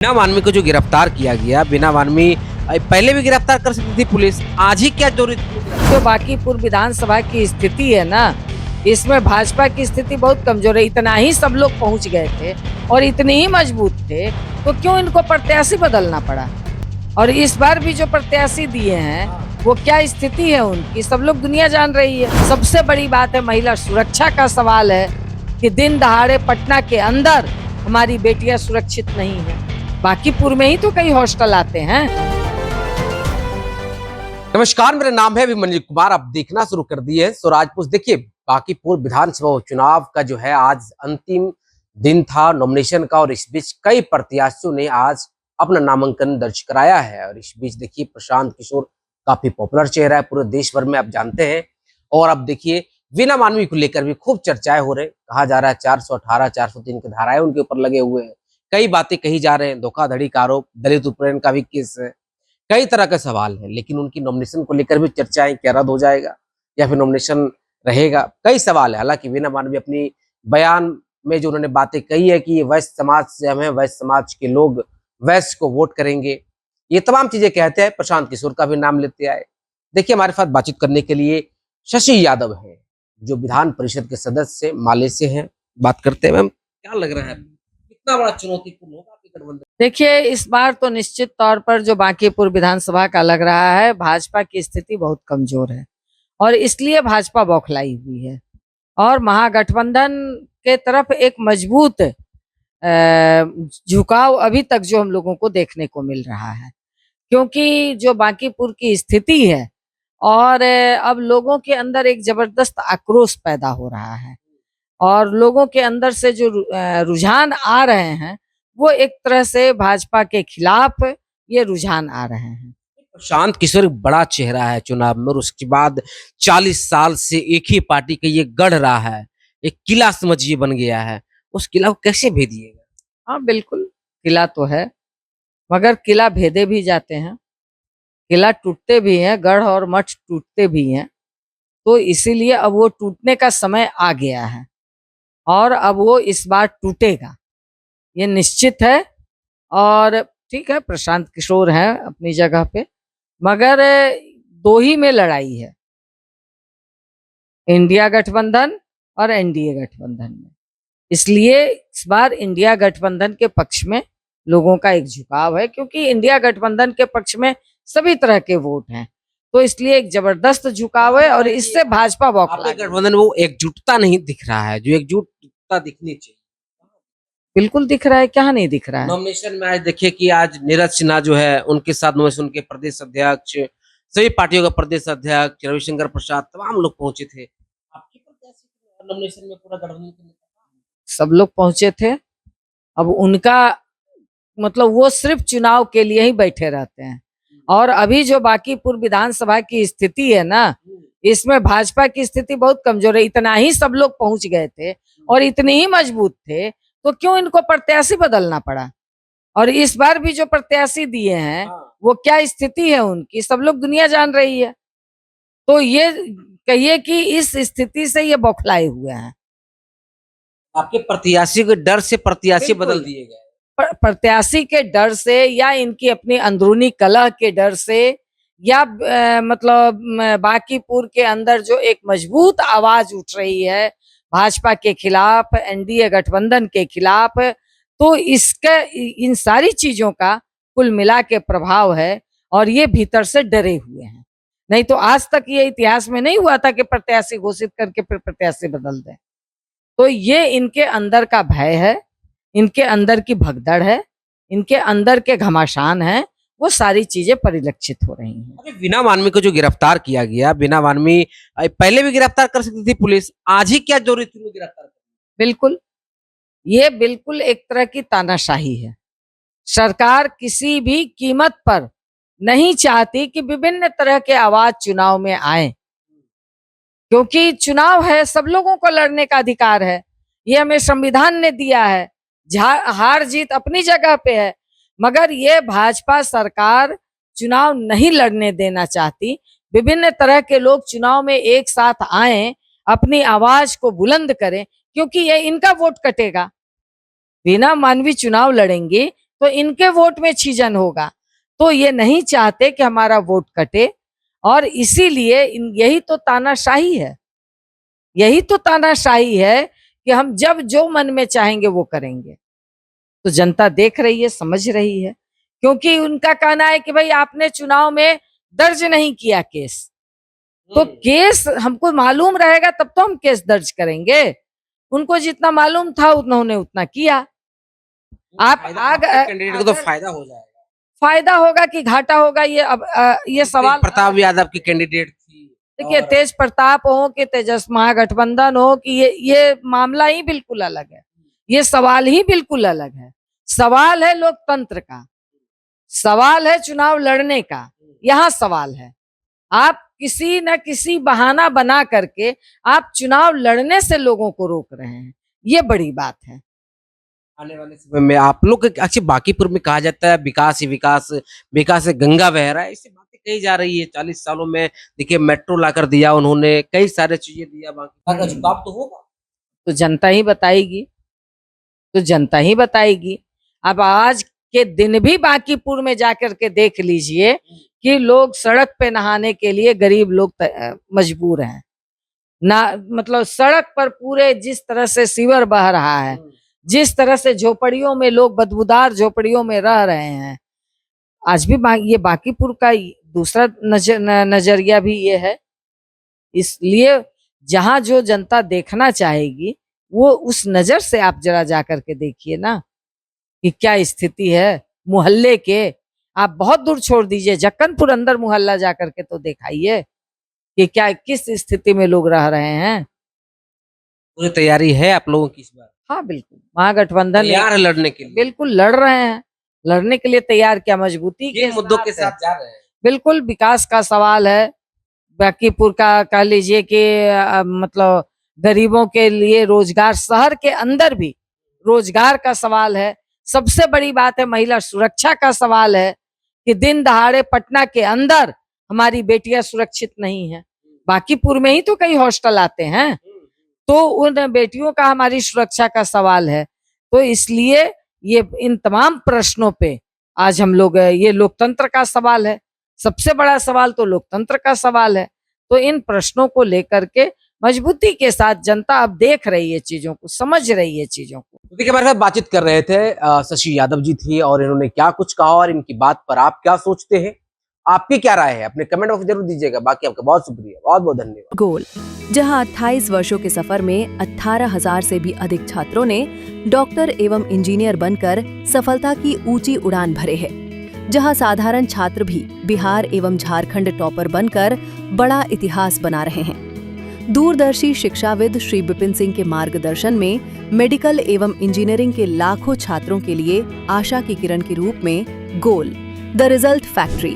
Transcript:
बिना मानवी को जो गिरफ्तार किया गया, बिना मानवी पहले भी गिरफ्तार कर सकती थी पुलिस, आज ही क्या जरूरत थी? जो बांकीपुर विधानसभा की स्थिति है ना, इसमें भाजपा की स्थिति बहुत कमजोर है। इतना ही सब लोग पहुंच गए थे और इतने ही मजबूत थे, तो क्यों इनको प्रत्याशी बदलना पड़ा? और इस बार भी जो प्रत्याशी दिए हैं, वो क्या स्थिति है उनकी, सब लोग दुनिया जान रही है। सबसे बड़ी बात है महिला सुरक्षा का सवाल है कि दिन दहाड़े पटना के अंदर हमारी बेटियां सुरक्षित नहीं है। बांकीपुर में ही तो कई हॉस्टल आते हैं। नमस्कार, मेरा नाम है अभिमन्यु कुमार। आप देखना शुरू कर दिए है स्वराज पोस्ट। देखिए, बांकीपुर विधानसभा चुनाव का जो है आज अंतिम दिन था नॉमिनेशन का, और इस बीच कई प्रत्याशियों ने आज अपना नामांकन दर्ज कराया है। और इस बीच देखिए, प्रशांत किशोर काफी पॉपुलर चेहरा है पूरे देश भर में, आप जानते हैं। और अब देखिए, वीना मानवी को लेकर भी खूब चर्चाएं हो रहे, कहा जा रहा है 418 403 की धाराएं उनके ऊपर लगे हुए हैं। कई बातें कही जा रहे हैं, धोखाधड़ी का आरोप, दलित उत्पीड़न का भी केस है, कई तरह के सवाल हैं। लेकिन उनकी नॉमिनेशन को लेकर भी चर्चाएं, क्या रद्द हो जाएगा या फिर नॉमिनेशन रहेगा, कई सवाल है। हालांकि वीना मानवी अपनी बयान में जो उन्होंने बातें कही है कि ये वैश्य समाज से हम हैं, वैश्य समाज के लोग वैश्य को वोट करेंगे, ये तमाम चीजें कहते हैं। प्रशांत किशोर का भी नाम लेते आए। देखिए, हमारे साथ बातचीत करने के लिए शशि यादव हैं, जो विधान परिषद के सदस्य माले से हैं। बात करते हैं। मैम, क्या लग रहा है, कितना बड़ा चुनौतीपूर्ण होगा आपके गठबंधन? देखिए, इस बार तो निश्चित तौर पर जो बांकीपुर विधानसभा का लग रहा है, भाजपा की स्थिति बहुत कमजोर है और इसलिए भाजपा बौखलाई हुई है और महागठबंधन के तरफ एक मजबूत झुकाव अभी तक जो हम लोगों को देखने को मिल रहा है, क्योंकि जो बांकीपुर की स्थिति है और अब लोगों के अंदर एक जबरदस्त आक्रोश पैदा हो रहा है और लोगों के अंदर से जो रुझान आ रहे हैं, वो एक तरह से भाजपा के खिलाफ ये रुझान आ रहे हैं। प्रशांत किशोर एक बड़ा चेहरा है चुनाव में, और उसके बाद 40 साल से एक ही पार्टी का ये गढ़ रहा है, एक किला समझिए बन गया है। उस किला को कैसे भेदिएगा? हाँ बिल्कुल, किला तो है, मगर किला भेदे भी जाते हैं, किला टूटते भी हैं, गढ़ और मठ टूटते भी हैं। तो इसीलिए अब वो टूटने का समय आ गया है और अब वो इस बार टूटेगा, ये निश्चित है। और ठीक है, प्रशांत किशोर हैं अपनी जगह पे, मगर दो ही में लड़ाई है, इंडिया गठबंधन और एनडीए गठबंधन में। इसलिए इस बार इंडिया गठबंधन के पक्ष में लोगों का एक झुकाव है, क्योंकि इंडिया गठबंधन के पक्ष में सभी तरह के वोट हैं, तो इसलिए एक जबरदस्त झुकाव है और इससे भाजपा बौखला गई। गठबंधन वो एकजुटता नहीं दिख रहा है, जो एकजुटता दिखनी चाहिए। बिल्कुल दिख रहा है, क्या नहीं दिख रहा है। नॉमिनेशन में आज देखिए कि आज नीरज सिन्हा जो है, उनके साथ नॉमिनेशन के प्रदेश अध्यक्ष, सभी पार्टियों का प्रदेश अध्यक्ष रविशंकर प्रसाद, तमाम लोग पहुंचे थे। आपके प्रत्याशी नॉमिनेशन में पूरा गठबंधन सब लोग पहुंचे थे। अब उनका मतलब वो सिर्फ चुनाव के लिए ही बैठे रहते हैं और अभी जो बांकीपुर विधानसभा की स्थिति है ना, इसमें भाजपा की स्थिति बहुत कमजोर है। इतना ही सब लोग पहुंच गए थे और इतने ही मजबूत थे, तो क्यों इनको प्रत्याशी बदलना पड़ा? और इस बार भी जो प्रत्याशी दिए हैं, वो क्या स्थिति है उनकी, सब लोग दुनिया जान रही है। तो ये कहिए कि इस स्थिति से ये बौखलाए हुए हैं। आपके प्रत्याशी के डर से प्रत्याशी बदल दिए गए? प्रत्याशी के डर से या इनकी अपनी अंदरूनी कलह के डर से या मतलब बांकीपुर के अंदर जो एक मजबूत आवाज उठ रही है भाजपा के खिलाफ, एनडीए गठबंधन के खिलाफ, तो इसका इन सारी चीजों का कुल मिला के प्रभाव है और ये भीतर से डरे हुए हैं। नहीं तो आज तक ये इतिहास में नहीं हुआ था कि प्रत्याशी घोषित करके फिर प्रत्याशी बदल दें। तो ये इनके अंदर का भय है, इनके अंदर की भगदड़ है, इनके अंदर के घमासान है, वो सारी चीजें परिलक्षित हो रही हैं। अरे, बिना मानवी को जो गिरफ्तार किया गया, बिना मानवी पहले भी गिरफ्तार कर सकती थी पुलिस, आज ही क्या जरूरत थी उन्हें गिरफ्तार करने? बिल्कुल, ये बिल्कुल एक तरह की तानाशाही है। सरकार किसी भी कीमत पर नहीं चाहती कि विभिन्न तरह के आवाज चुनाव में आए, क्योंकि चुनाव है, सब लोगों को लड़ने का अधिकार है, ये हमें संविधान ने दिया है। हार जीत अपनी जगह पे है, मगर ये भाजपा सरकार चुनाव नहीं लड़ने देना चाहती। विभिन्न तरह के लोग चुनाव में एक साथ आए, अपनी आवाज को बुलंद करें, क्योंकि ये इनका वोट कटेगा। बिना मानवी चुनाव लड़ेंगे तो इनके वोट में छीजन होगा। तो ये नहीं चाहते कि हमारा वोट कटे, और इसीलिए यही तो तानाशाही है, यही तो तानाशाही है कि हम जब जो मन में चाहेंगे वो करेंगे। तो जनता देख रही है, समझ रही है, क्योंकि उनका कहना है कि भाई आपने चुनाव में दर्ज नहीं किया केस, तो केस हमको मालूम रहेगा तब तो हम केस दर्ज करेंगे। उनको जितना मालूम था उन्होंने उतना किया। आप कैंडिडेट को तो फायदा हो जाएगा। फायदा होगा कि घाटा होगा, ये अब ये सवाल। प्रताप यादव की कैंडिडेट थी। देखिए, तेज प्रताप हो कि तेजस महागठबंधन हो कि ये मामला ही बिल्कुल अलग है, ये सवाल ही बिल्कुल अलग है। सवाल है लोकतंत्र का, सवाल है चुनाव लड़ने का, यहाँ सवाल है। आप किसी न किसी बहाना बना करके आप चुनाव लड़ने से लोगों को रोक रहे हैं, ये बड़ी बात है। आने वाले समय में आप लोग अच्छी बांकीपुर में कहा जाता है विकास ही विकास, विकास से गंगा बह रहा है, ऐसी बातें कही जा रही है। 40 सालों में देखिए मेट्रो लाकर दिया उन्होंने, कई सारे चीजें दिया, बाकी का झुकाव तो होगा। तो जनता ही बताएगी, तो जनता ही बताएगी। अब आज के दिन भी बांकीपुर में जाकर के देख लीजिए कि लोग सड़क पे नहाने के लिए गरीब लोग मजबूर हैं ना, मतलब सड़क पर पूरे जिस तरह से सीवर बह रहा है, जिस तरह से झोपड़ियों में लोग बदबूदार झोपड़ियों में रह रहे हैं, आज भी ये बांकीपुर का दूसरा नजरिया भी ये है। इसलिए जहां जो जनता देखना चाहेगी वो उस नजर से आप जरा जाकर के देखिए ना कि क्या स्थिति है मोहल्ले के। आप बहुत दूर छोड़ दीजिए, जक्कनपुर अंदर मोहल्ला जाकर के तो दिखाइए कि क्या किस स्थिति में लोग रह रहे हैं। पूरी तैयारी है आप लोगों की इस बार? हाँ बिल्कुल, महागठबंधन तैयार है लड़ने के लिए? बिल्कुल लड़ रहे हैं, लड़ने के लिए तैयार, क्या मजबूती के मुद्दों के साथ जा रहे हैं? बिल्कुल विकास का सवाल है, बांकीपुर का कह लीजिए कि मतलब गरीबों के लिए रोजगार, शहर के अंदर भी रोजगार का सवाल है। सबसे बड़ी बात है महिला सुरक्षा का सवाल है कि दिन दहाड़े पटना के अंदर हमारी बेटियां सुरक्षित नहीं है। बांकीपुर में ही तो कई हॉस्टल आते हैं, तो उन बेटियों का हमारी सुरक्षा का सवाल है। तो इसलिए ये इन तमाम प्रश्नों पे आज हम लोग, ये लोकतंत्र का सवाल है, सबसे बड़ा सवाल तो लोकतंत्र का सवाल है। तो इन प्रश्नों को लेकर के मजबूती के साथ जनता अब देख रही है चीजों को, समझ रही है चीजों को। देखिए हमारे साथ बातचीत कर रहे थे शशि यादव जी थी, और इन्होंने क्या कुछ कहा और इनकी बात पर आप क्या सोचते हैं, आपकी क्या राय है, अपने कमेंट बॉक्स जरूर दीजिएगा। बाकी आपका बहुत शुक्रिया, बहुत बहुत धन्यवाद। गोल, जहां 28 वर्षों के सफर में 18,000 से भी अधिक छात्रों ने डॉक्टर एवं इंजीनियर बनकर सफलता की ऊंची उड़ान भरे है, जहां साधारण छात्र भी बिहार एवं झारखंड टॉपर बनकर बड़ा इतिहास बना रहे हैं। दूरदर्शी शिक्षाविद श्री विपिन सिंह के मार्गदर्शन में मेडिकल एवं इंजीनियरिंग के लाखों छात्रों के लिए आशा की किरण के रूप में गोल, द रिजल्ट फैक्ट्री